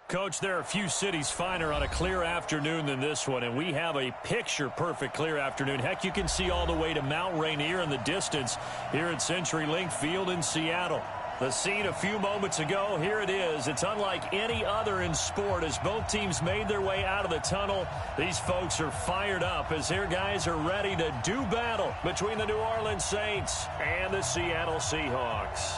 Coach, there are a few cities finer on a clear afternoon than this one, and we have a picture-perfect clear afternoon. Heck, you can see all the way to Mount Rainier in the distance here at CenturyLink Field in Seattle. The scene a few moments ago, here it is. It's unlike any other in sport as both teams made their way out of the tunnel. These folks are fired up as their guys are ready to do battle between the New Orleans Saints and the Seattle Seahawks.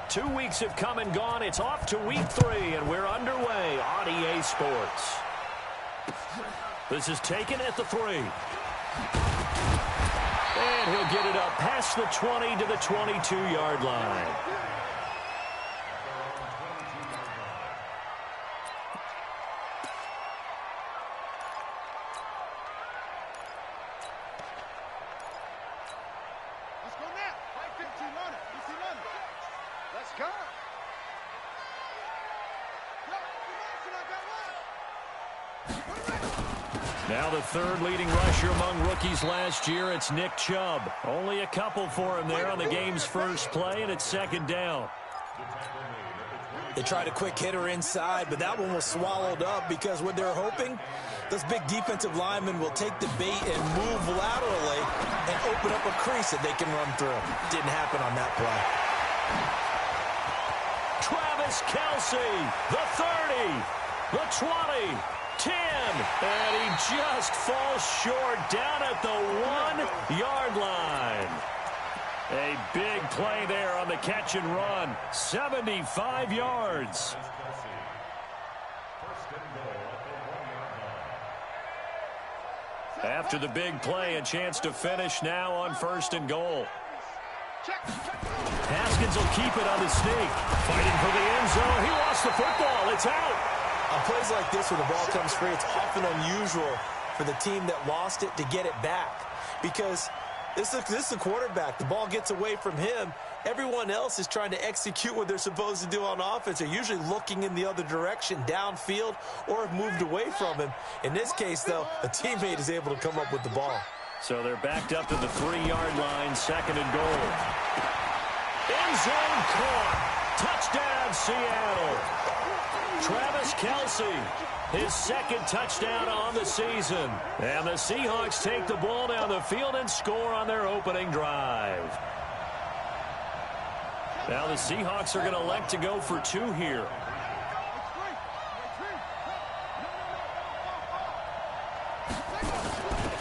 Two weeks have come and gone. It's off to week 3, and we're underway on EA Sports. This is taken at the 3. And he'll get it up past the 20 to the 22-yard line. Now the third leading rusher among rookies last year, it's Nick Chubb. Only a couple for him there on the game's first play, and it's second down. They tried a quick hitter inside, but that one was swallowed up because what they're hoping, those big defensive linemen will take the bait and move laterally and open up a crease that they can run through. Didn't happen on that play. Travis Kelce, the 30, the 20, 10, and he just falls short down at the 1-yard line. A big play there on the catch and run, 75 yards. After the big play, a chance to finish now on 1st and goal. Haskins will keep it on the sneak. Fighting for the end zone. He lost the football. It's out. On plays like this where the ball comes free, it's often unusual for the team that lost it to get it back. Because this is the quarterback. The ball gets away from him. Everyone else is trying to execute what they're supposed to do on offense. They're usually looking in the other direction, downfield, or have moved away from him. In this case, though, a teammate is able to come up with the ball. So they're backed up to the 3-yard line, 2nd and goal. End zone caught. Touchdown, Seattle. Travis Kelce, his 2nd touchdown on the season. And the Seahawks take the ball down the field and score on their opening drive. Now the Seahawks are going to elect to go for 2 here.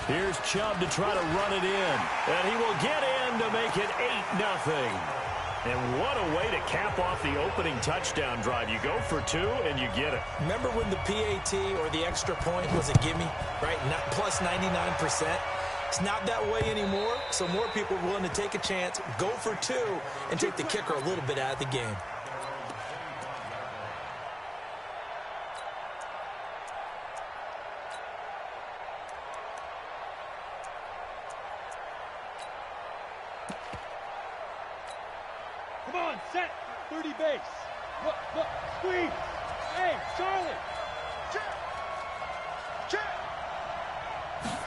Here's Chubb to try to run it in. And he will get in to make it 8-0. And what a way to cap off the opening touchdown drive. You go for 2 and you get it. Remember when the PAT or the extra point was a gimme, right? Not plus 99%. It's not that way anymore, so more people are willing to take a chance, go for 2, and take the kicker a little bit out of the game. Come on, set, 30 base. Look, squeeze. Hey, Charlie. Check.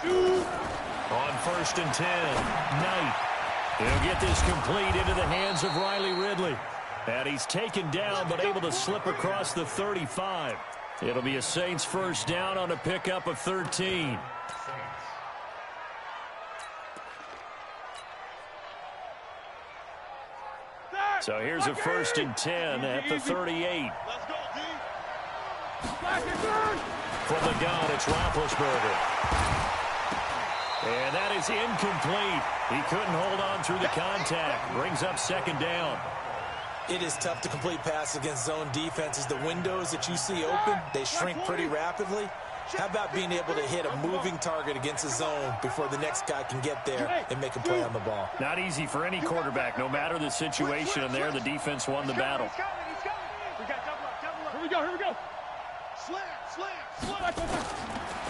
Shoot. On 1st and 10, Knight. He'll get this complete into the hands of Riley Ridley. And he's taken down, but able to slip across the 35. It'll be a Saints first down on a pickup of 13. So here's a 1st and 10 at the 38. From the gun, it's Roethlisberger. And that is incomplete. He couldn't hold on through the contact. Brings up 2nd down. It is tough to complete passes against zone defenses. The windows that you see open, they shrink pretty rapidly. How about being able to hit a moving target against a zone before the next guy can get there and make a play on the ball? Not easy for any quarterback, no matter the situation, and there the defense won the battle. Here we go. Slam.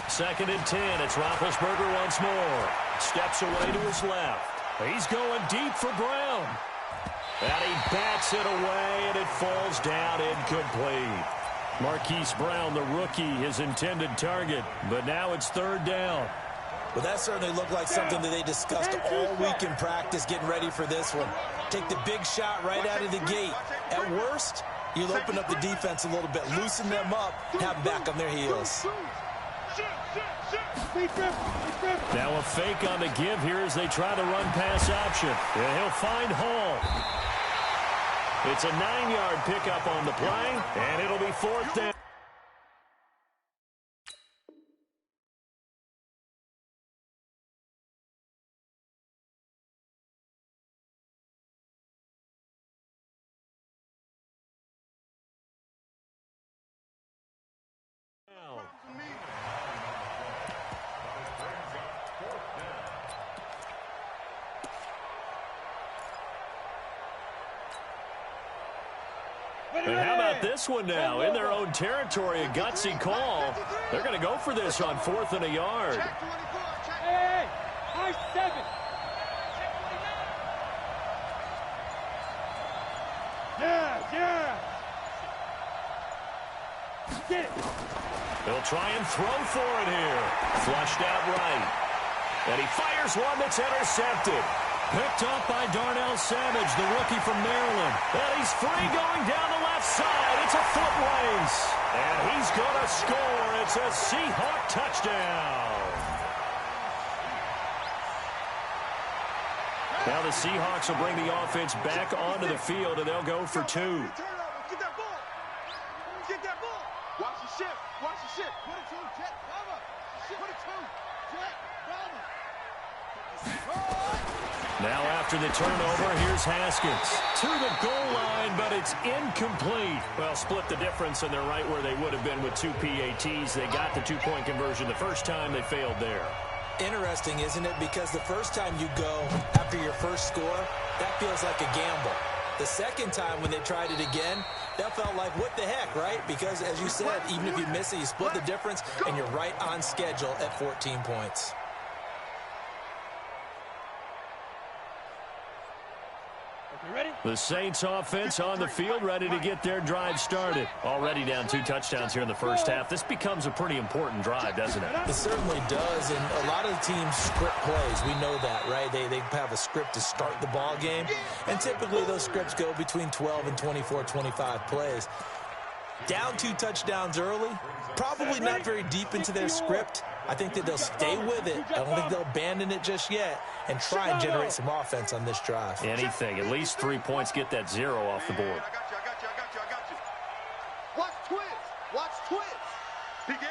2nd and 10, it's Roethlisberger once more. Steps away to his left. He's going deep for Brown. And he bats it away, and it falls down incomplete. Marquise Brown, the rookie, his intended target. But now it's third down. Well, that certainly looked like something that they discussed all week in practice getting ready for this one. Take the big shot right out of the gate. At worst, you'll open up the defense a little bit, loosen them up, have them back on their heels. Now a fake on the give here as they try to run pass option. And he'll find Hall. It's a 9-yard pickup on the play, and it'll be fourth down. And how about this one now? In their own territory, a gutsy call. They're going to go for this on 4th and a yard. Hey, high 7. Yeah. Get it. He'll try and throw for it here. Flushed out right. And he fires one that's intercepted. Picked up by Darnell Savage, the rookie from Maryland. And he's free going down the left side. It's a foot race. And he's going to score. It's a Seahawk touchdown. Now the Seahawks will bring the offense back onto the field, and they'll go for 2. Get that ball. Get that ball. Watch the ship. Watch the ship. Put it to Jet. Bravo. Put it to Jet. Bravo. Now after the turnover, here's Haskins. To the goal line, but it's incomplete. Well, split the difference, and they're right where they would have been with 2 PATs. They got the 2-point conversion the first time. They failed there. Interesting, isn't it? Because the first time you go after your first score, that feels like a gamble. The second time when they tried it again, that felt like, what the heck, right? Because, as you said, even if you miss it, you split the difference, and you're right on schedule at 14 points. The Saints offense on the field, ready to get their drive started. Already down 2 touchdowns here in the first half. This becomes a pretty important drive, doesn't it? It certainly does, and a lot of the teams script plays. We know that, right? They have a script to start the ball game, and typically those scripts go between 12 and 24, 25 plays. Down 2 touchdowns early, probably not very deep into their script. I think that they'll stay with it. I don't think they'll abandon it just yet and try and generate some offense on this drive. Anything. At least 3 points, get that 0 off the board. I got you. Watch twins. Watch twins. Begin.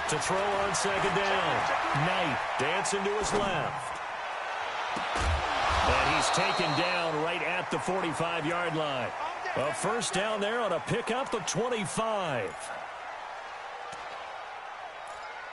To throw on second down. Knight dancing to his left. And he's taken down right at the 45-yard line. A first down there on a pickup of 25.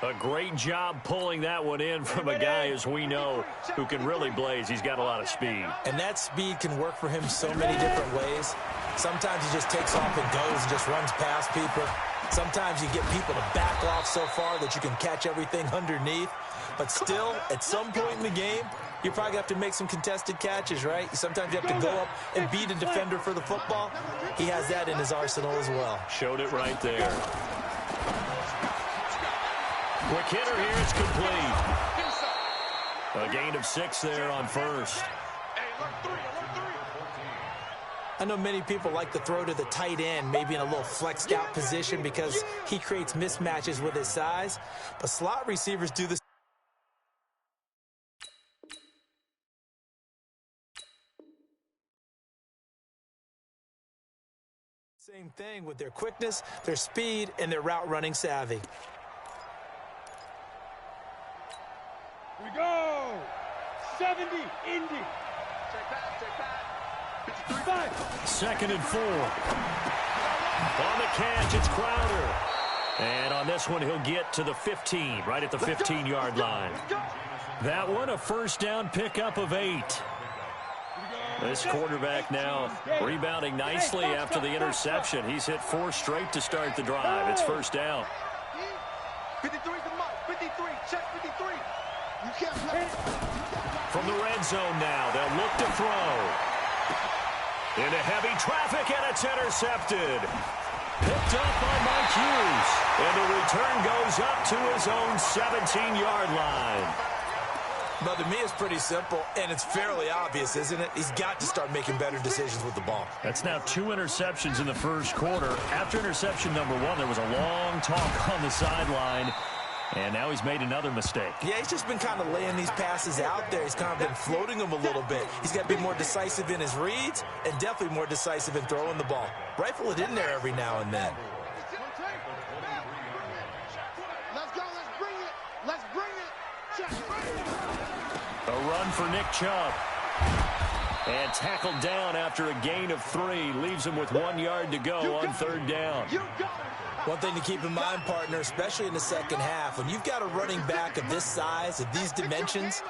A great job pulling that one in from a guy, as we know, who can really blaze. He's got a lot of speed. And that speed can work for him so many different ways. Sometimes he just takes off and goes and just runs past people. Sometimes you get people to back off so far that you can catch everything underneath. But still, at some point in the game, you probably have to make some contested catches, right? Sometimes you have to go up and beat a defender for the football. He has that in his arsenal as well. Showed it right there. Quick hitter here, it's complete. A gain of 6 there on first. I know many people like to throw to the tight end, maybe in a little flexed out position because he creates mismatches with his size. But slot receivers do this. Same thing with their quickness, their speed, and their route running savvy. Here we go. 70, Indy. Check back. 55. 2nd and 4. On the catch, it's Crowder. And on this one, he'll get to the 15, right at the 15-yard line. That one, a first down pickup of 8. This quarterback now rebounding nicely after the interception. He's hit 4 straight to start the drive. It's first down. 53's the mark. 53. 53. Check 53. You can't play. From the red zone now, they'll look to throw. Into heavy traffic, and it's intercepted. Picked up by Mike Hughes. And the return goes up to his own 17-yard line. But to me, it's pretty simple, and it's fairly obvious, isn't it? He's got to start making better decisions with the ball. That's now 2 interceptions in the first quarter. After interception number 1, there was a long talk on the sideline, and now he's made another mistake. Yeah, he's just been kind of laying these passes out there. He's kind of been floating them a little bit. He's got to be more decisive in his reads and definitely more decisive in throwing the ball. Rifle it in there every now and then. Let's go. Let's bring it. Let's bring it. Check. A run for Nick Chubb. And tackled down after a gain of 3. Leaves him with 1 yard to go on third down. One thing to keep in mind, partner, especially in the second half, when you've got a running back of this size, of these dimensions,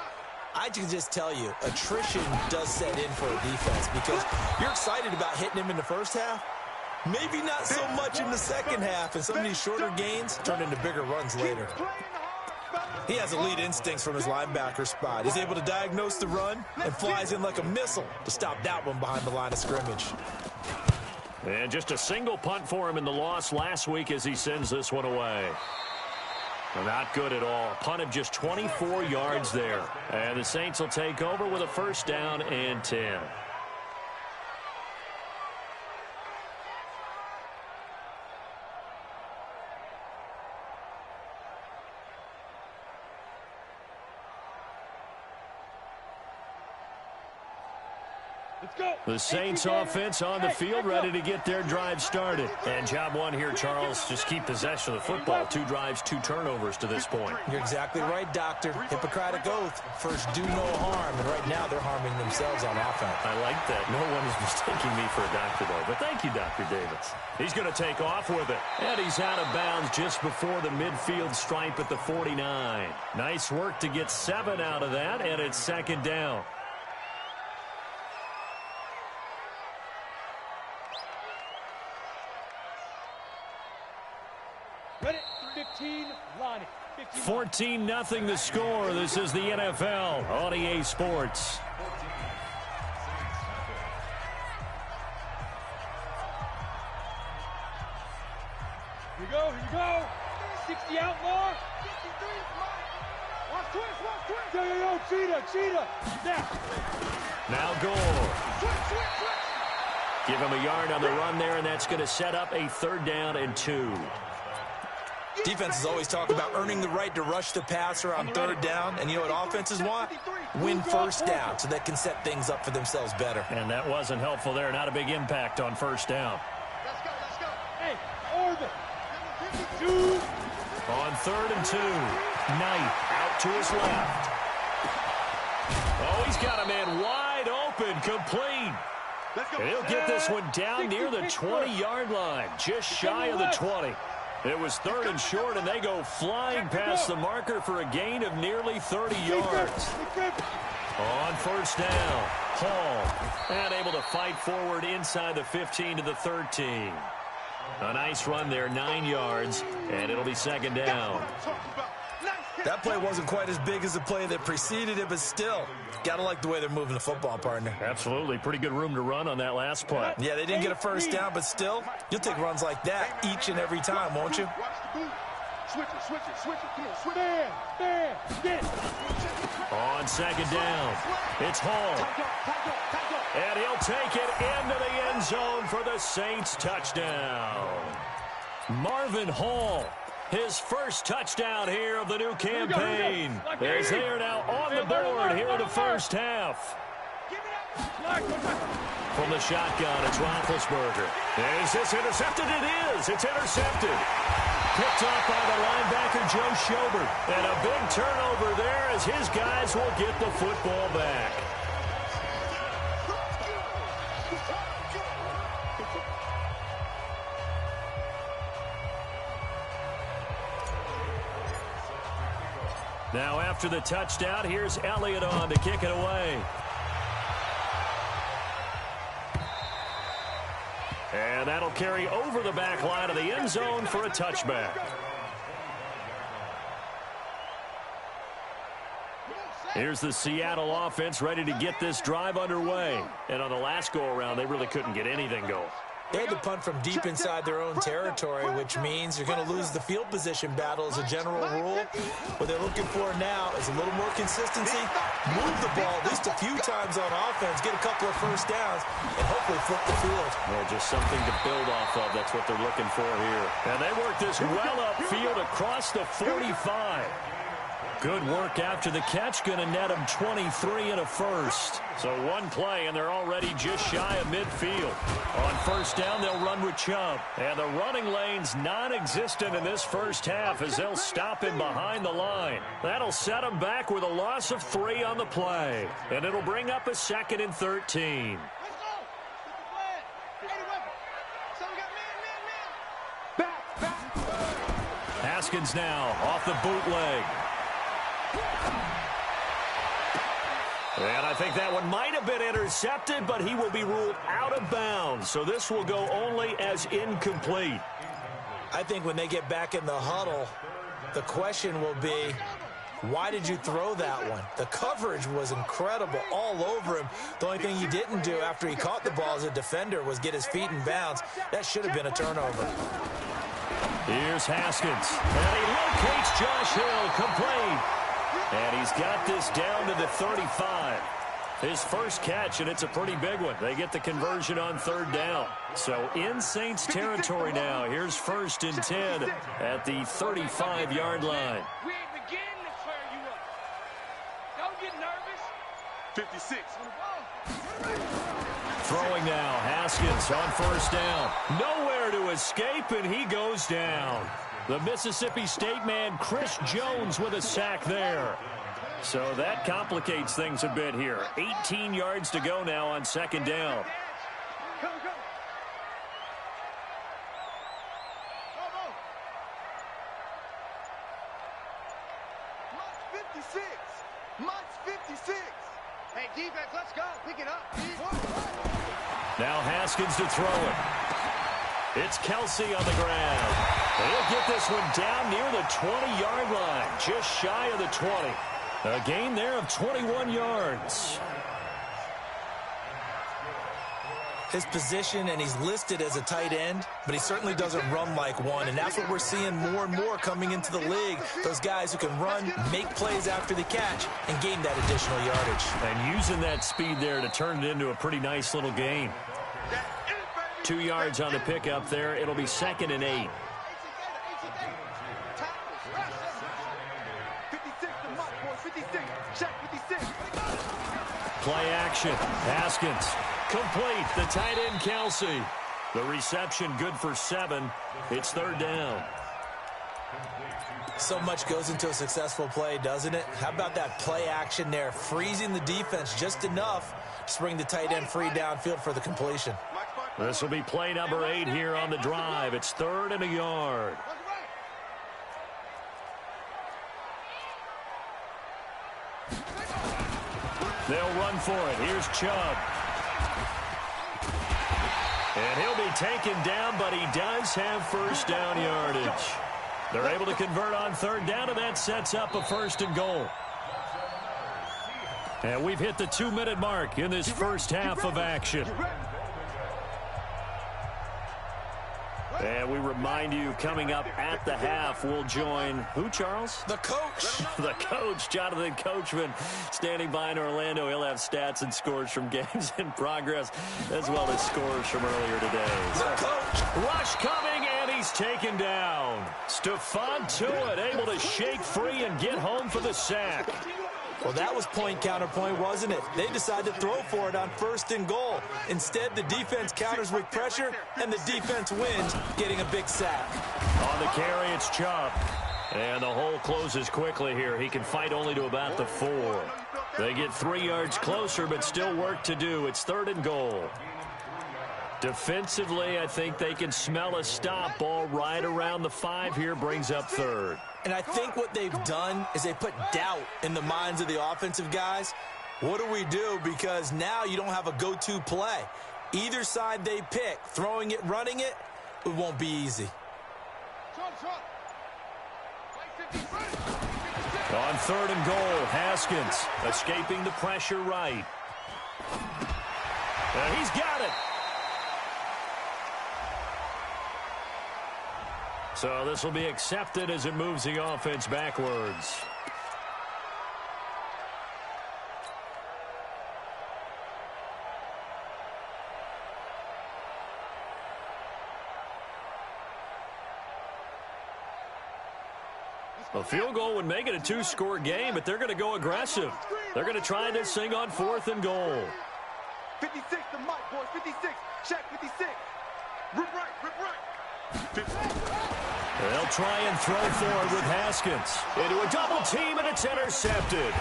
I can just tell you, attrition does set in for a defense because you're excited about hitting him in the first half. Maybe not so much in the second half, and some of these shorter gains turn into bigger runs later. He has elite instincts from his linebacker spot. He's able to diagnose the run and flies in like a missile to stop that one behind the line of scrimmage. And just a single punt for him in the loss last week as he sends this one away. Not good at all. A punt of just 24 yards there. And the Saints will take over with a first down and 10. The Saints offense on the field, ready to get their drive started. And job one here, Charles, just keep possession of the football. 2 drives, 2 turnovers to this point. You're exactly right, Doctor. Hippocratic oath. First, do no harm. And right now, they're harming themselves on offense. I like that. No one is mistaking me for a doctor, though. But thank you, Dr. Davis. He's going to take off with it. And he's out of bounds just before the midfield stripe at the 49. Nice work to get 7 out of that, and it's second down. Ready, 15, Lonnie. 14-0 the score. This is the NFL on EA Sports. Here we go. 60 out more. 53, watch twist. Yo, cheetah. Now Gore. Give him a yard on the run there, and that's going to set up a third down and 2. Defenses always talk about earning the right to rush the passer on third down. And you know what offenses want? Win first down so they can set things up for themselves better. And that wasn't helpful there. Not a big impact on first down. Let's go. Hey, Oregon. 2. On third and 2. Knight out to his left. Oh, he's got a man wide open, complete. And he'll get this one down near the 20-yard line, just shy of the 20. It was third and short, and they go flying past the marker for a gain of nearly 30 yards. On first down, Hall, and able to fight forward inside the 15 to the 13. A nice run there, 9 yards, and it'll be second down. That play wasn't quite as big as the play that preceded it, but still, gotta like the way they're moving the football, partner. Absolutely. Pretty good room to run on that last play. Yeah, they didn't get a first down, but still, you'll take runs like that each and every time, won't you? Switch it. Come on, switch Bam, get it. On second down, it's Hall. And he'll take it into the end zone for the Saints touchdown. Marvin Hall. His first touchdown here of the new campaign. As they are now on the board here in the first half. From the shotgun, it's Roethlisberger. Is this intercepted? It is. It's intercepted. Picked up by the linebacker, Joe Schobert. And a big turnover there as his guys will get the football back. Now after the touchdown, here's Elliott on to kick it away. And that'll carry over the back line of the end zone for a touchback. Here's the Seattle offense ready to get this drive underway. And on the last go-around, they really couldn't get anything going. They had to punt from deep inside their own territory, which means you're going to lose the field position battle as a general rule. What they're looking for now is a little more consistency, move the ball at least a few times on offense, get a couple of first downs, and hopefully flip the field. Well, just something to build off of. That's what they're looking for here. And they work this well upfield across the 45. Good work after the catch. Going to net them 23 and a first. So one play, and they're already just shy of midfield. On first down, they'll run with Chubb. And the running lane's non-existent in this first half as they'll stop him behind the line. That'll set them back with a loss of 3 on the play. And it'll bring up a 2nd and 13. Haskins now off the bootleg. And I think that one might have been intercepted, but he will be ruled out of bounds. So this will go only as incomplete. I think when they get back in the huddle, the question will be, why did you throw that one? The coverage was incredible all over him. The only thing he didn't do after he caught the ball as a defender was get his feet in bounds. That should have been a turnover. Here's Haskins. And he locates Josh Hill, complete. And he's got this down to the 35. His first catch, and it's a pretty big one. They get the conversion on third down. So in Saints territory now. Here's 1st and 10 at the 35-yard line. We ain't beginning to clear you up. Don't get nervous. 56. Throwing now, Haskins on first down. Nowhere to escape, and he goes down. The Mississippi State man, Chris Jones, with a sack there. So that complicates things a bit here. 18 yards to go now on 2nd down. Come. 56. Mike's 56. Hey, defense, let's go. Pick it up. Now Haskins to throw it. It's Kelsey on the ground. He'll get this one down near the 20-yard line, just shy of the 20. A gain there of 21 yards. His position, and he's listed as a tight end, but he certainly doesn't run like one, and that's what we're seeing more and more coming into the league. Those guys who can run, make plays after the catch, and gain that additional yardage. And using that speed there to turn it into a pretty nice little gain. 2 yards on the pickup there. It'll be 2nd and 8. 56. Check 56. Play action. Haskins. Complete. The tight end, Kelsey. The reception good for 7. It's 3rd down. So much goes into a successful play, doesn't it? How about that play action there? Freezing the defense just enough to bring the tight end free downfield for the completion. This will be play number 8 here on the drive. It's 3rd and a yard. They'll run for it. Here's Chubb. And he'll be taken down, but he does have first down yardage. They're able to convert on 3rd down, and that sets up a 1st and goal. And we've hit the 2-minute mark in this first half of action. And we remind you, coming up at the half, we'll join who, Charles? The coach. The coach, Jonathan Coachman, standing by in Orlando. He'll have stats and scores from games in progress, as well as scores from earlier today. The coach. Rush coming, and he's taken down. Stephon Tuitt able to shake free and get home for the sack. Well, that was point counterpoint, wasn't it? They decided to throw for it on 1st and goal. Instead, the defense counters with pressure, and the defense wins, getting a big sack. On the carry, it's Chubb. And the hole closes quickly here. He can fight only to about the 4. They get 3 yards closer, but still work to do. It's 3rd and goal. Defensively, I think they can smell a stop. Ball right around the 5 here, brings up 3rd. And I think what they've done is they put doubt in the minds of the offensive guys. What do we do? Because now you don't have a go-to play. Either side they pick, throwing it, running it, it won't be easy. On 3rd and goal, Haskins escaping the pressure right. And he's got it. So this will be accepted as it moves the offense backwards. A field goal would make it a 2-score game, but they're going to go aggressive. They're going to try this thing on 4th and goal. 56, the mic, boys. 56. Check 56. Rip right. 50. They'll try and throw forward with Haskins. Into a double team, and it's intercepted.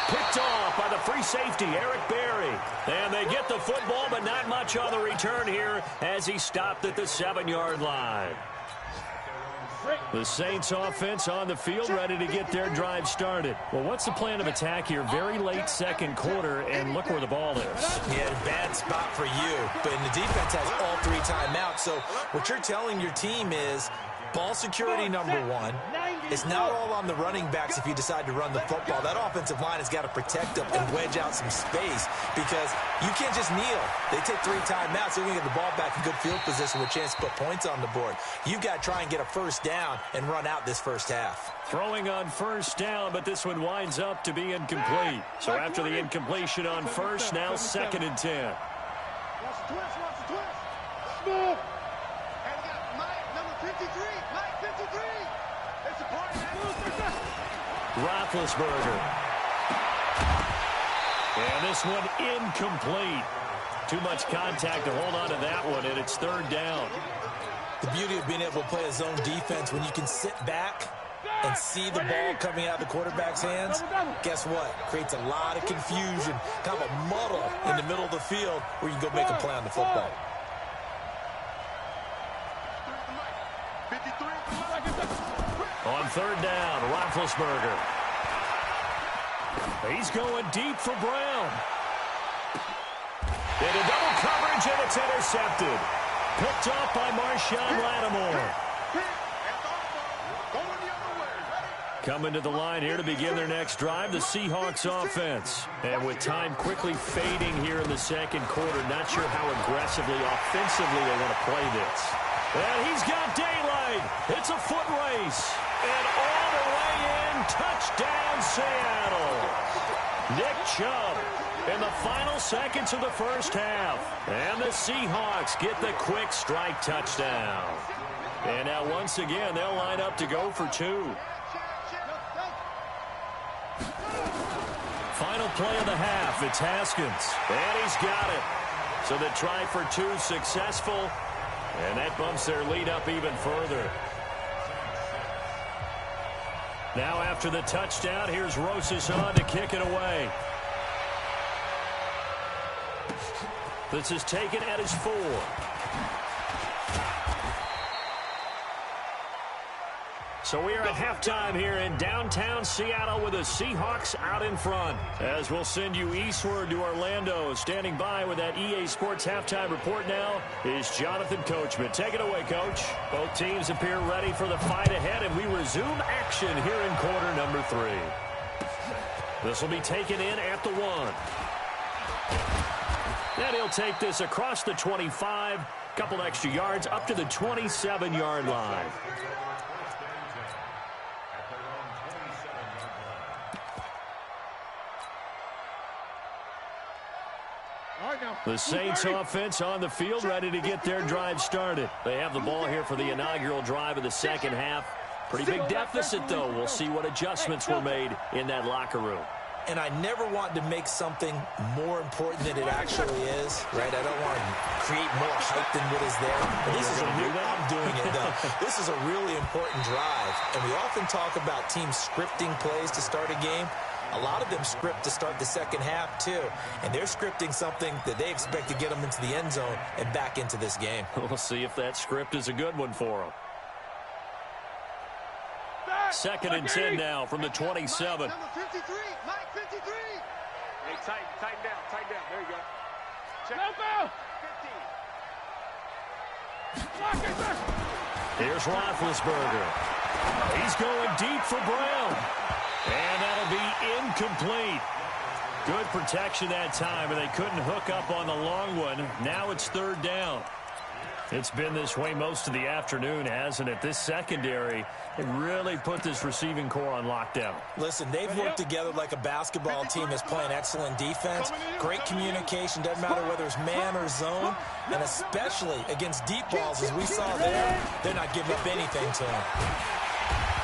Picked off by the free safety, Eric Berry. And they get the football, but not much on the return here as he stopped at the 7-yard line. The Saints offense on the field, ready to get their drive started. Well, what's the plan of attack here? Very late second quarter, and look where the ball is. Yeah, bad spot for you. But the defense has all 3 timeouts. So what you're telling your team is ball security, number 1. It's not all on the running backs if you decide to run the football. That offensive line has got to protect them and wedge out some space because you can't just kneel. They take 3 timeouts. They're going to get the ball back in good field position with a chance to put points on the board. You've got to try and get a first down and run out this first half. Throwing on first down, but this one winds up to be incomplete. So after the incompletion on first, now 2nd and 10. Watch the twist, watch the twist. Move. And we got Mike, number 53. Mike, 53. It's a party. Roethlisberger. And this one incomplete. Too much contact to hold on to that one, and it's 3rd down. The beauty of being able to play a zone defense, when you can sit back and see the ball coming out of the quarterback's hands, guess what? Creates a lot of confusion, kind of a muddle in the middle of the field where you can go make a play on the football. On 3rd down, Roethlisberger. He's going deep for Brown. Into double coverage, and it's intercepted. Picked off by Marshawn Lattimore. Coming to the line here to begin their next drive, the Seahawks offense. And with time quickly fading here in the second quarter, not sure how aggressively, offensively they want to play this. And he's got daylight. It's a foot race. And all the way in, touchdown Seattle. Nick Chubb in the final seconds of the first half. And the Seahawks get the quick strike touchdown. And now once again, they'll line up to go for 2. Final play of the half, it's Haskins. And he's got it. So the try for 2 successful. And that bumps their lead up even further. Now after the touchdown, here's Rosas on to kick it away. This is taken at his 4. So we are at halftime here in downtown Seattle with the Seahawks out in front. As we'll send you eastward to Orlando. Standing by with that EA Sports halftime report now is Jonathan Coachman. Take it away, Coach. Both teams appear ready for the fight ahead, and we resume action here in quarter number 3. This will be taken in at the 1. And he'll take this across the 25, couple extra yards up to the 27-yard line. The Saints offense on the field, ready to get their drive started. They have the ball here for the inaugural drive of the second half. Pretty big deficit, though. We'll see what adjustments were made in that locker room. And I never want to make something more important than it actually is, right? I don't want to create more hype than what is there. But this is I'm doing it, though. This is a really important drive. And we often talk about teams scripting plays to start a game. A lot of them script to start the second half, too. And they're scripting something that they expect to get them into the end zone and back into this game. We'll see if that script is a good one for them. 2nd and 10 now from the 27. Number 53, Mike 53. Hey, tighten down. There you go. Check. No, 50. Here's Roethlisberger. He's going deep for Brown. be incomplete. Good protection that time, and they couldn't hook up on the long one. Now it's third down. It's been this way most of the afternoon, hasn't it? This secondary, it really put this receiving core on lockdown. Listen, they've worked together like a basketball team is playing excellent defense. Great communication, doesn't matter whether it's man or zone. And especially against deep balls, as we saw there, they're not giving up anything to them.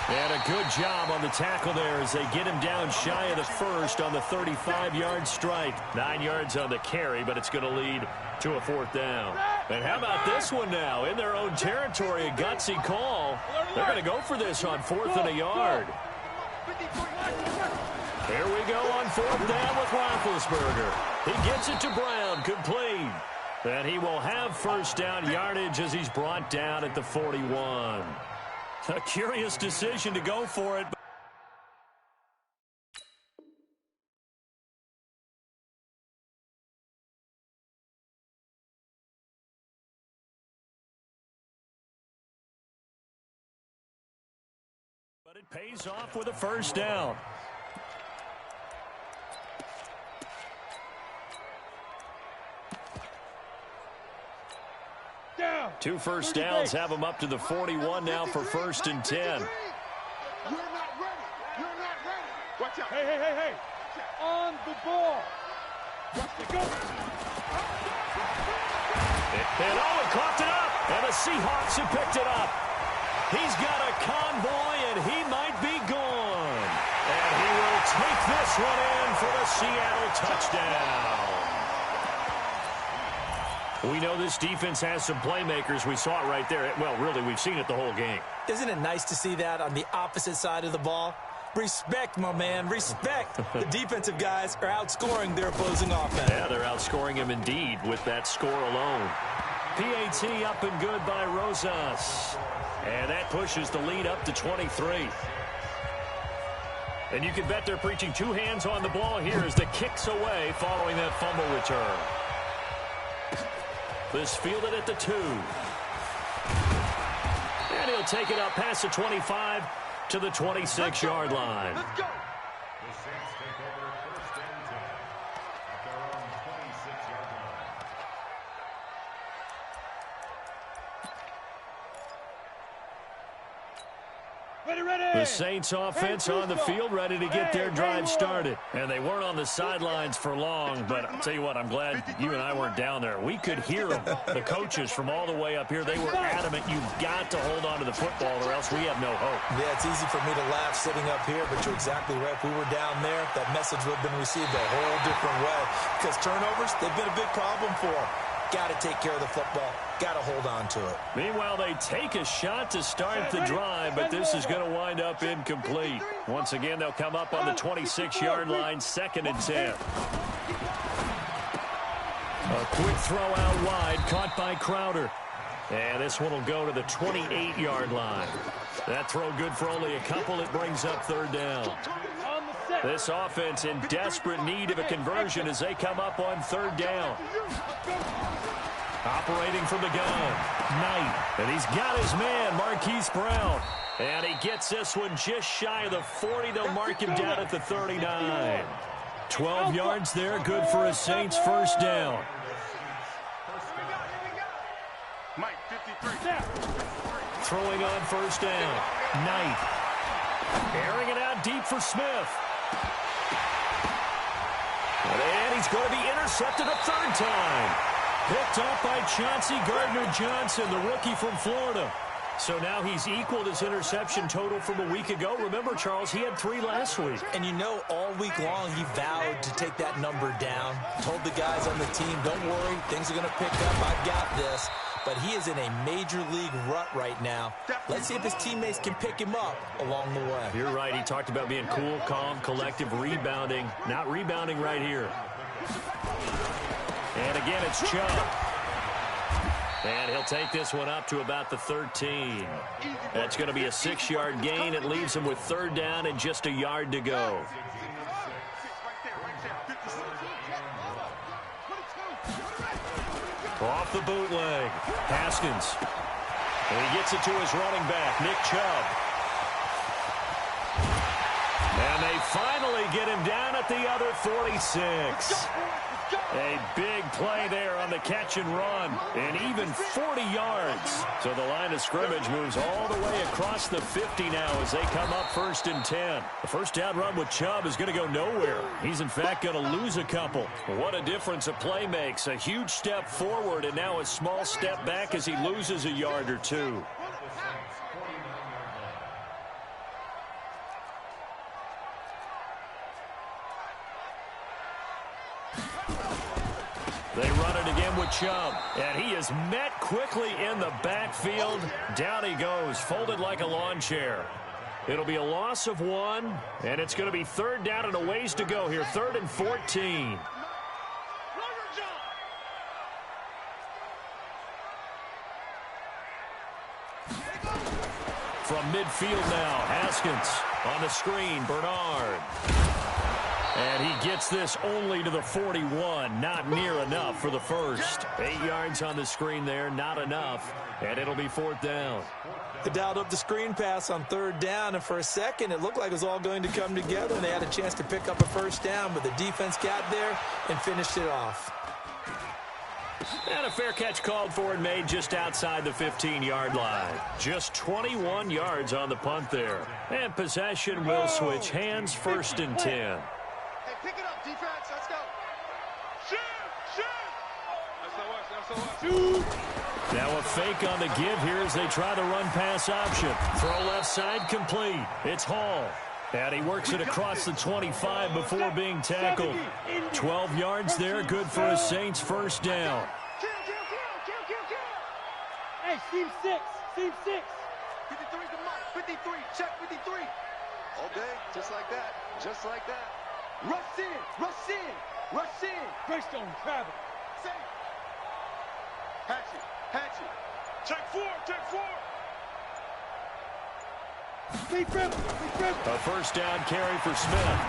And a good job on the tackle there as they get him down shy of the first on the 35-yard strike. 9 yards on the carry, but it's going to lead to a fourth down. And how about this one now? In their own territory, a gutsy call. They're going to go for this on 4th and a yard. Here we go on 4th down with Roethlisberger. He gets it to Brown, complete. And he will have first down yardage as he's brought down at the 41. A curious decision to go for it. But it pays off with a first down. Two first downs have them up to the 41 now for 1st and 10. You're not ready. You're not ready. Watch out. Hey. On the ball. Watch the go. And he caught it up. And the Seahawks have picked it up. He's got a convoy, and he might be gone. And he will take this one in for the Seattle touchdown. We know this defense has some playmakers. We saw it right there. Well, really, we've seen it the whole game. Isn't it nice to see that on the opposite side of the ball? Respect, my man, respect. The defensive guys are outscoring their opposing offense. Yeah, they're outscoring him indeed with that score alone. PAT up and good by Rosas. And that pushes the lead up to 23. And you can bet they're preaching two hands on the ball here as the kick's away following that fumble return. This fielded at the 2. And he'll take it up past the 25 to the 26-yard line. Let's go. The Saints take over 1st and 10 at their own 26-yard line. The Saints offense on the field ready to get their drive started. And they weren't on the sidelines for long, but I'll tell you what, I'm glad you and I weren't down there. We could hear them, the coaches from all the way up here. They were adamant, you've got to hold on to the football or else we have no hope. Yeah, it's easy for me to laugh sitting up here, but you're exactly right. If we were down there, that message would have been received a whole different way. Because turnovers, they've been a big problem for them. Got to take care of the football. Got to hold on to it. Meanwhile, they take a shot to start the drive, but this is going to wind up incomplete. Once again, they'll come up on the 26-yard line, 2nd and 10. A quick throw out wide, caught by Crowder. And this one will go to the 28-yard line. That throw good for only a couple. It brings up 3rd down. This offense in desperate need of a conversion as they come up on 3rd down. Operating from the gun, Knight. And he's got his man, Marquise Brown. And he gets this one just shy of the 40. They'll mark him down at the 39. 12 yards there, good for a Saints 1st down. Mike, 53. Throwing on 1st down, Knight. Airing it out deep for Smith. And he's going to be intercepted a 3rd time. Picked up by Chauncey Gardner-Johnson, the rookie from Florida. So now he's equaled his interception total from a week ago. Remember, Charles, he had 3 last week. And you know, all week long he vowed to take that number down. Told the guys on the team, don't worry, things are going to pick up. I've got this. But he is in a major league rut right now. Let's see if his teammates can pick him up along the way. You're right. He talked about being cool, calm, collective, rebounding. Not rebounding right here. And again, it's Chubb. And he'll take this one up to about the 13. That's going to be a 6-yard gain. It leaves him with 3rd down and just a yard to go. Off the bootleg, Haskins. And he gets it to his running back, Nick Chubb. And they they finally get him down at the other 46. A big play there on the catch and run, and even 40 yards. So the line of scrimmage moves all the way across the 50 now as they come up 1st and 10. The first down run with Chubb is going to go nowhere. He's, in fact, going to lose a couple. What a difference a play makes. A huge step forward and now a small step back as he loses a yard or two. They run it again with Chubb, and he is met quickly in the backfield. Down he goes, folded like a lawn chair. It'll be a loss of 1, and it's going to be 3rd down and a ways to go here, 3rd and 14. From midfield now, Haskins on the screen, Bernard. And he gets this only to the 41, not near enough for the first. 8 yards on the screen there, not enough, and it'll be 4th down. They dialed up the screen pass on 3rd down, and for a second it looked like it was all going to come together, and they had a chance to pick up a 1st down, but the defense got there and finished it off. And a fair catch called for and made just outside the 15-yard line. Just 21 yards on the punt there. And possession will switch hands, 1st and 10. Hey, pick it up, defense. Let's go. Shoot! Shoot! Now a fake on the give here as they try the run-pass option. Throw left side complete. It's Hall. And he works it across the 25 before being tackled. 12 yards there, good for a Saints 1st down. Kill! Hey, seam 6. 53 to Mike. 53. Check 53. All day, just like that. Just like that. Rush in. Greystone, travel. Safe. Hatchet. Check 4. Speed dribble. A 1st down carry for Smith.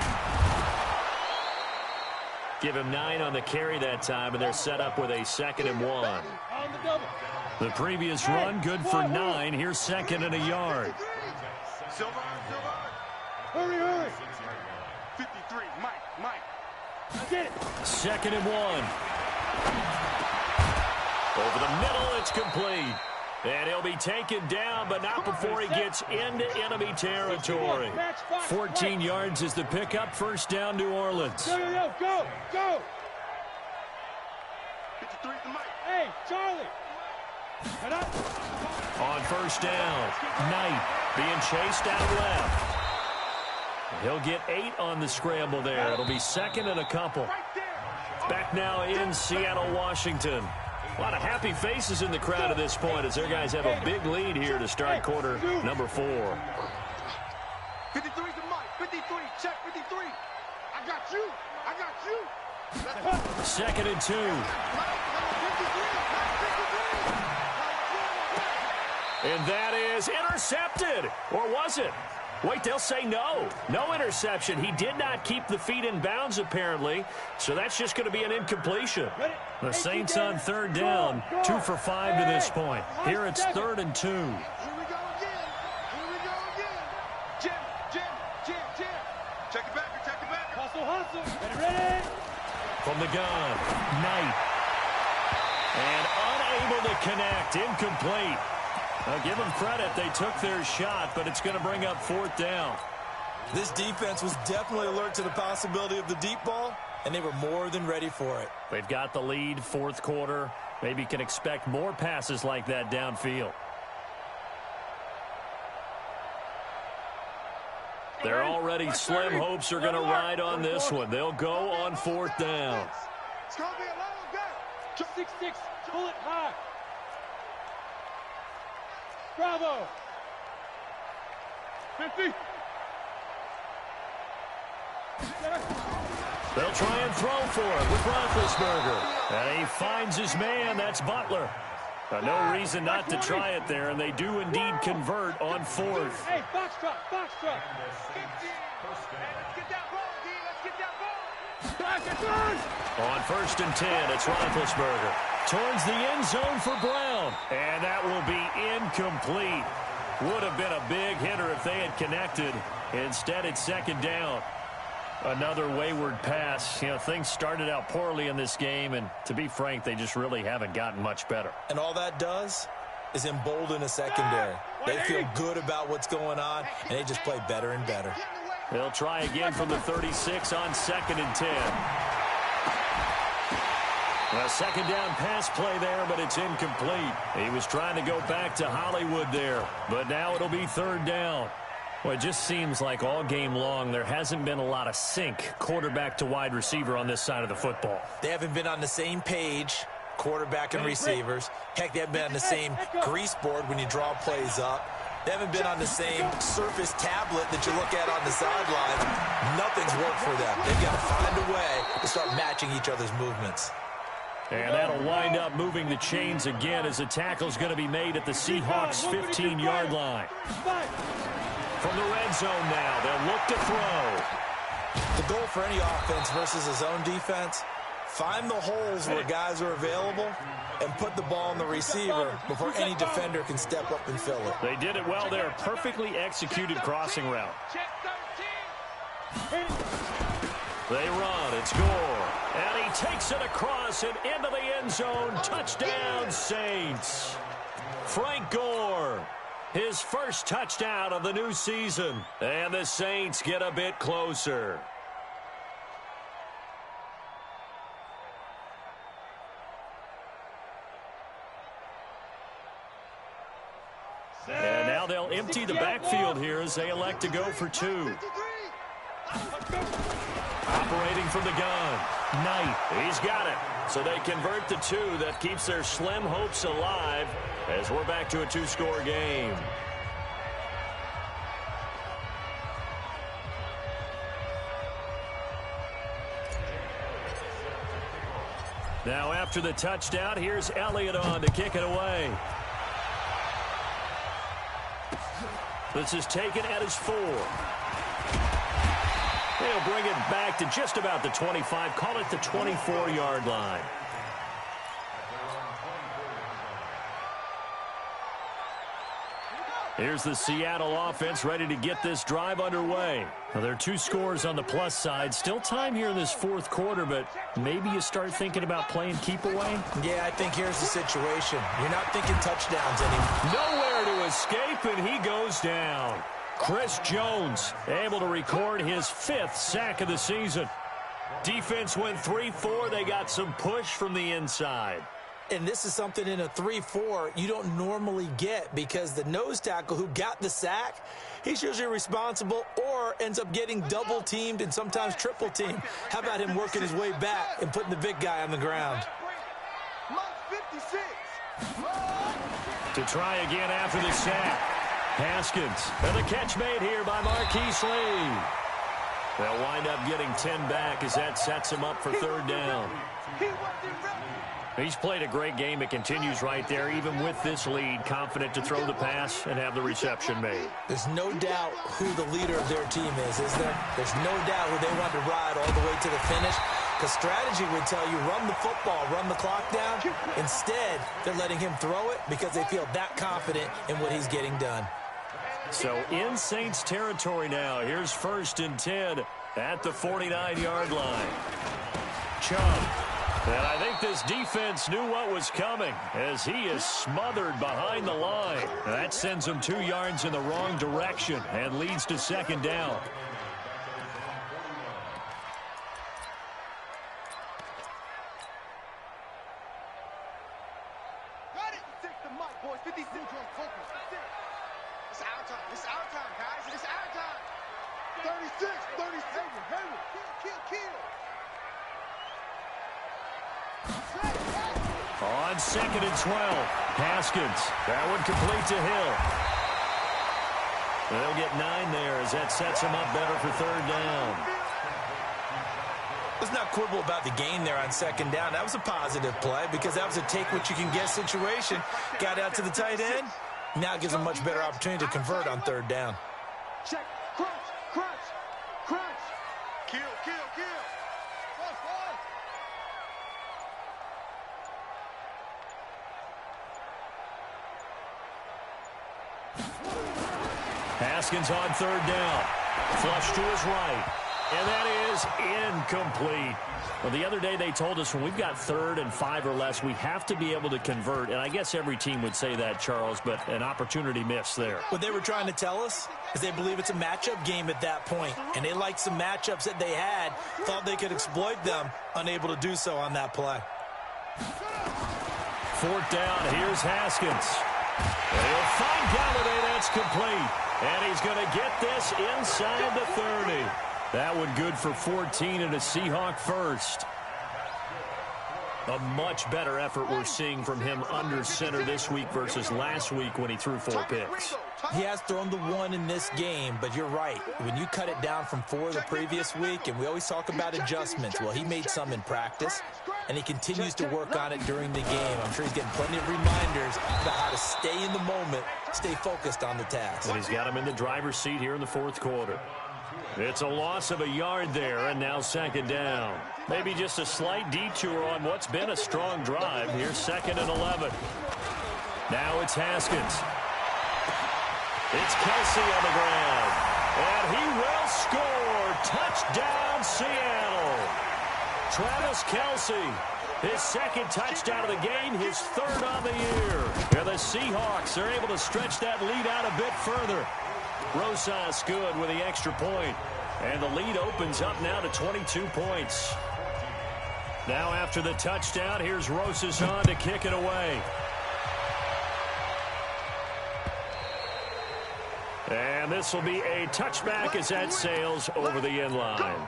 Give him 9 on the carry that time, and they're set up with a 2nd and 1. On the double. The previous run, good for 9. Here's 2nd and a yard. Silver. Hurry. 53. Mike. Get it. 2nd and 1. Over the middle, it's complete. And he'll be taken down, but not before he gets into enemy territory. 14 yards is the pickup. 1st down, New Orleans. Go. 53 to Mike. Hey, Charlie. Head up. On 1st down, Knight being chased out left. He'll get 8 on the scramble there. It'll be 2nd and a couple. Back now in Seattle, Washington. A lot of happy faces in the crowd at this point as their guys have a big lead here to start quarter number 4. 53 to Mike. 53. Check 53. I got you. 2nd and 2. And that is intercepted. Or was it? Wait, they'll say no. No interception. He did not keep the feet in bounds, apparently. So that's just going to be an incompletion. The Saints on 3rd down, 2 for 5 to this point. Here it's 3rd and 2. Here we go again. Jim. Check it back. Hustle. Ready. From the gun, Knight. And unable to connect, incomplete. I'll give them credit. They took their shot, but it's going to bring up 4th down. This defense was definitely alert to the possibility of the deep ball, and they were more than ready for it. They've got the lead, 4th quarter. Maybe can expect more passes like that downfield. Their already slim hopes are going to ride on this one. They'll go on 4th down. It's going to be a long day. 6-6. Pull it high. Bravo. 50. They'll try and throw for it with Roethlisberger. And he finds his man. That's Butler. No reason not to try it there, and they do indeed convert on 4th. Hey, box truck. 50. Hey, let's get that ball, D. Let's get that ball. On 1st and 10, it's Roethlisberger. Towards the end zone for Brown. And that will be incomplete. Would have been a big hitter if they had connected. Instead, it's 2nd down. Another wayward pass. You know, things started out poorly in this game, and to be frank, they just really haven't gotten much better. And all that does is embolden a secondary. They feel good about what's going on, and they just play better and better. They'll try again from the 36 on 2nd and 10. A second down pass play there, but it's incomplete. He was trying to go back to Hollywood there, but now it'll be 3rd down. Well, it just seems like all game long there hasn't been a lot of sync quarterback to wide receiver on this side of the football. They haven't been on the same page, quarterback and receivers. Heck, they haven't been on the same grease board when you draw plays up. They haven't been on the same surface tablet that you look at on the sideline. Nothing's worked for them. They've got to find a way to start matching each other's movements. And that'll wind up moving the chains again as the tackle's going to be made at the Seahawks' 15-yard line. From the red zone now, they'll look to throw. The goal for any offense versus a zone defense, find the holes where guys are available and put the ball on the receiver before any defender can step up and fill it. They did it well there. Perfectly executed crossing route. They run. It's Gore. And he takes it across and into the end zone. Touchdown, Saints. Frank Gore, his first touchdown of the new season. And the Saints get a bit closer. And now they'll empty the backfield here as they elect to go for 2. Operating from the gun. Knight. He's got it. So they convert the 2. That keeps their slim hopes alive as we're back to a 2-score game. Now after the touchdown, here's Elliott on to kick it away. This is taken at his 4. They'll bring it back to just about the 25. Call it the 24-yard line. Here's the Seattle offense ready to get this drive underway. Now, there are 2 scores on the plus side. Still time here in this 4th quarter, but maybe you start thinking about playing keep away? Yeah, I think here's the situation. You're not thinking touchdowns anymore. Nowhere to escape, and he goes down. Chris Jones able to record his 5th sack of the season. Defense went 3-4. They got some push from the inside. And this is something in a 3-4 you don't normally get because the nose tackle who got the sack, he's usually responsible or ends up getting double-teamed and sometimes triple-teamed. How about him working his way back and putting the big guy on the ground? To try again after the sack. Haskins. And the catch made here by Marquise Lee. They'll wind up getting 10 back as that sets him up for 3rd down. He's played a great game. It continues right there, even with this lead, confident to throw the pass and have the reception made. There's no doubt who the leader of their team is there? There's no doubt who they want to ride all the way to the finish. Because strategy would tell you, run the football, run the clock down. Instead, they're letting him throw it because they feel that confident in what he's getting done. So in Saints territory now. Here's 1st and 10 at the 49-yard line. Chubb. And I think this defense knew what was coming as he is smothered behind the line. That sends him 2 yards in the wrong direction and leads to 2nd down. It's our time. It's our time, guys. It's our time. 36, 36. Kill. On 2nd and 12, Haskins. That one complete to Hill. They'll get 9 there as that sets him up better for 3rd down. Let's not quibble about the gain there on 2nd down. That was a positive play because that was a take-what-you-can-get situation. Got out to the tight end. Now it gives them a much better opportunity to convert on 3rd down. Check. Crunch. Kill. Haskins on 3rd down. Flush to his right. And that is incomplete. Well, the other day they told us when we've got 3rd and 5 or less, we have to be able to convert. And I guess every team would say that, Charles, but an opportunity missed there. What they were trying to tell us is they believe it's a matchup game at that point. And they liked some matchups that they had, thought they could exploit them, unable to do so on that play. 4th down, here's Haskins. He'll find Galladay, that's complete. And he's going to get this inside the 30. That one good for 14 and a Seahawk first. A much better effort we're seeing from him under center this week versus last week when he threw 4 picks. He has thrown the 1 in this game, but you're right. When you cut it down from 4 the previous week, and we always talk about adjustments, well, he made some in practice, and he continues to work on it during the game. I'm sure he's getting plenty of reminders about how to stay in the moment, stay focused on the task. And he's got him in the driver's seat here in the 4th quarter. It's a loss of a yard there, and now 2nd down. Maybe just a slight detour on what's been a strong drive. Here's 2nd and 11. Now it's Haskins. It's Kelsey on the ground. And he will score. Touchdown, Seattle. Travis Kelsey, his 2nd touchdown of the game, his 3rd on the year. And the Seahawks are able to stretch that lead out a bit further. Rosas good with the extra point. And the lead opens up now to 22 points. Now after the touchdown, here's Rosas on to kick it away. And this will be a touchback as that sails over the end line.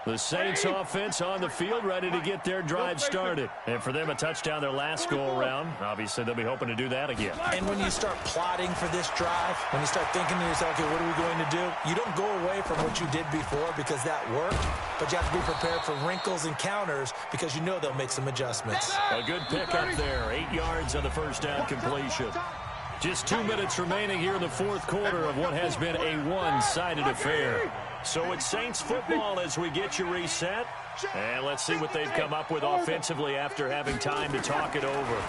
The Saints offense on the field, ready to get their drive started. And for them, a touchdown their last go-around. Obviously, they'll be hoping to do that again. And when you start plotting for this drive, when you start thinking to yourself, okay, what are we going to do? You don't go away from what you did before because that worked, but you have to be prepared for wrinkles and counters because you know they'll make some adjustments. A good pickup there. 8 yards on the first down completion. Just 2 minutes remaining here in the 4th quarter of what has been a one-sided affair. So it's Saints football as we get you reset. And let's see what they've come up with offensively after having time to talk it over.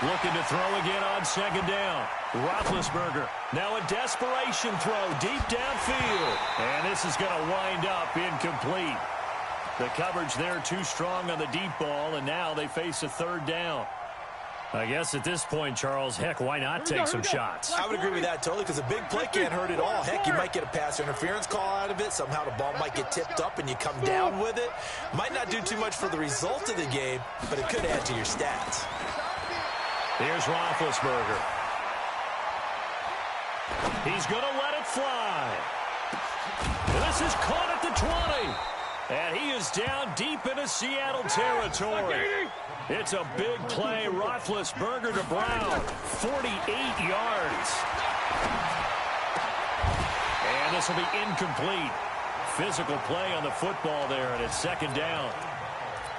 Looking to throw again on 2nd down. Roethlisberger. Now a desperation throw deep downfield. And this is going to wind up incomplete. The coverage there too strong on the deep ball, and now they face a 3rd down. I guess at this point, Charles, heck, why not take some shots? I would agree with that totally because a big play can't hurt at all. Heck, you might get a pass interference call out of it. Somehow the ball might get tipped up and you come down with it. Might not do too much for the result of the game, but it could add to your stats. Here's Roethlisberger. He's going to let it fly. This is caught at the 20. And he is down deep into Seattle territory. It's a big play. Roethlisberger to Brown. 48 yards. And this will be incomplete. Physical play on the football there, and it's 2nd down.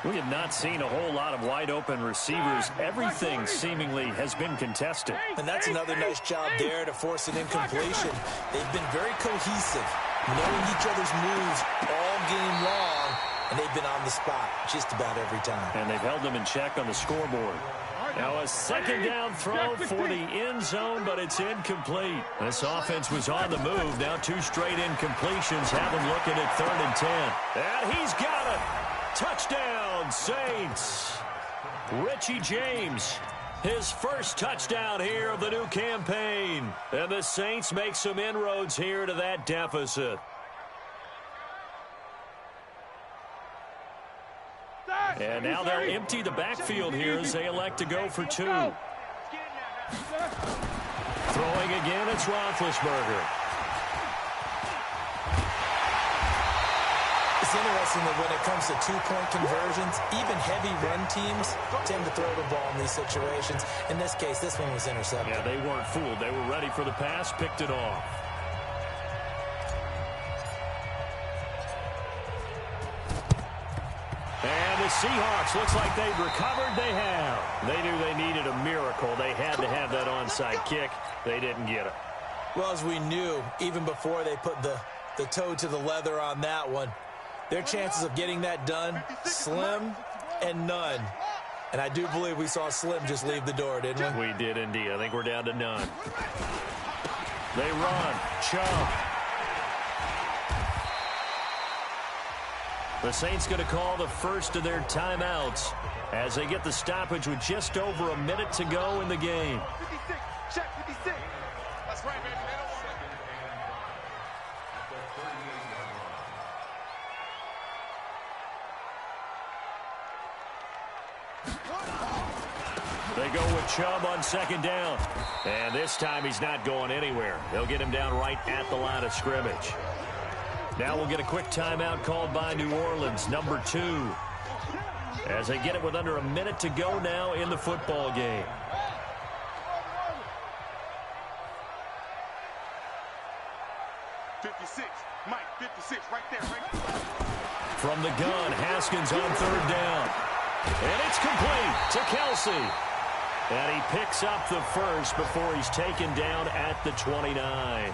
We have not seen a whole lot of wide-open receivers. Everything seemingly has been contested. And that's another nice job there to force an incompletion. They've been very cohesive, knowing each other's moves all game long, and they've been on the spot just about every time. And they've held them in check on the scoreboard. Now a 2nd down throw for the end zone, but it's incomplete. This offense was on the move. Now 2 straight incompletions have them looking at 3rd and 10. And he's got it. Touchdown, Saints. Richie James, his first touchdown here of the new campaign. And the Saints make some inroads here to that deficit. And now they'll empty the backfield here as they elect to go for 2. Throwing again, it's Roethlisberger. It's interesting that when it comes to 2-point conversions, even heavy run teams tend to throw the ball in these situations. In this case, this one was intercepted. Yeah, they weren't fooled. They were ready for the pass, picked it off. And the Seahawks, looks like they've recovered. They have. They knew they needed a miracle. They had to have that onside kick. They didn't get it. Well, as we knew, even before they put the toe to the leather on that one, Their chances of getting that done, slim and none. And I do believe we saw Slim just leave the door, didn't we? We did indeed. I think we're down to none. They run. Chubb. The Saints going to call the first of their timeouts as they get the stoppage with just over a minute to go in the game. 56. Check 56. That's right, baby. They don't want They go with Chubb on second down. And this time he's not going anywhere. They'll get him down right at the line of scrimmage. Now we'll get a quick timeout called by New Orleans, number 2. As they get it with under a minute to go now in the football game. Mike, 56, right there, right there. From the gun, Haskins on third down. And it's complete to Kelsey. And he picks up the first before he's taken down at the 29.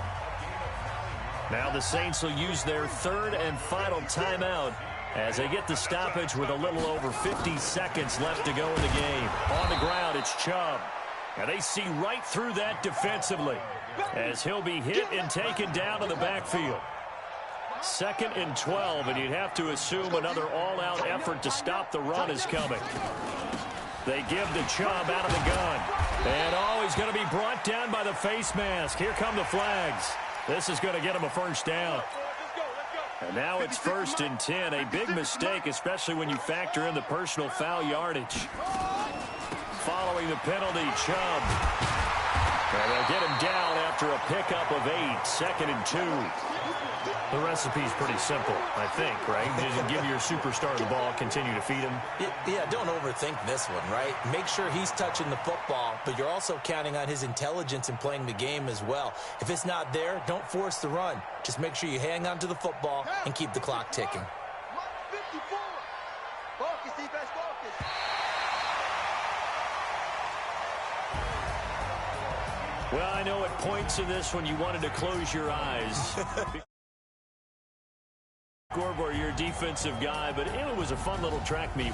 Now the Saints will use their third and final timeout as they get the stoppage with a little over 50 seconds left to go in the game. On the ground, it's Chubb. And they see right through that defensively as he'll be hit and taken down to the backfield. 2nd and 12, and you'd have to assume another all-out effort to stop the run is coming. They give to Chubb out of the gun. And he's going to be brought down by the face mask. Here come the flags. This is going to get him a first down. And now it's 1st and 10. A big mistake, especially when you factor in the personal foul yardage. Following the penalty, Chubb. And they'll get him down after a pickup of 8. 2nd and 2. The recipe's pretty simple, I think, right? Just give your superstar the ball, continue to feed him. Yeah, don't overthink this one, right? Make sure he's touching the football, but you're also counting on his intelligence in playing the game as well. If it's not there, don't force the run. Just make sure you hang on to the football and keep the clock ticking. 54. Focus, defense, focus. Well, I know at points in this when you wanted to close your eyes. Scoreboard, you're a defensive guy, but it was a fun little track meet.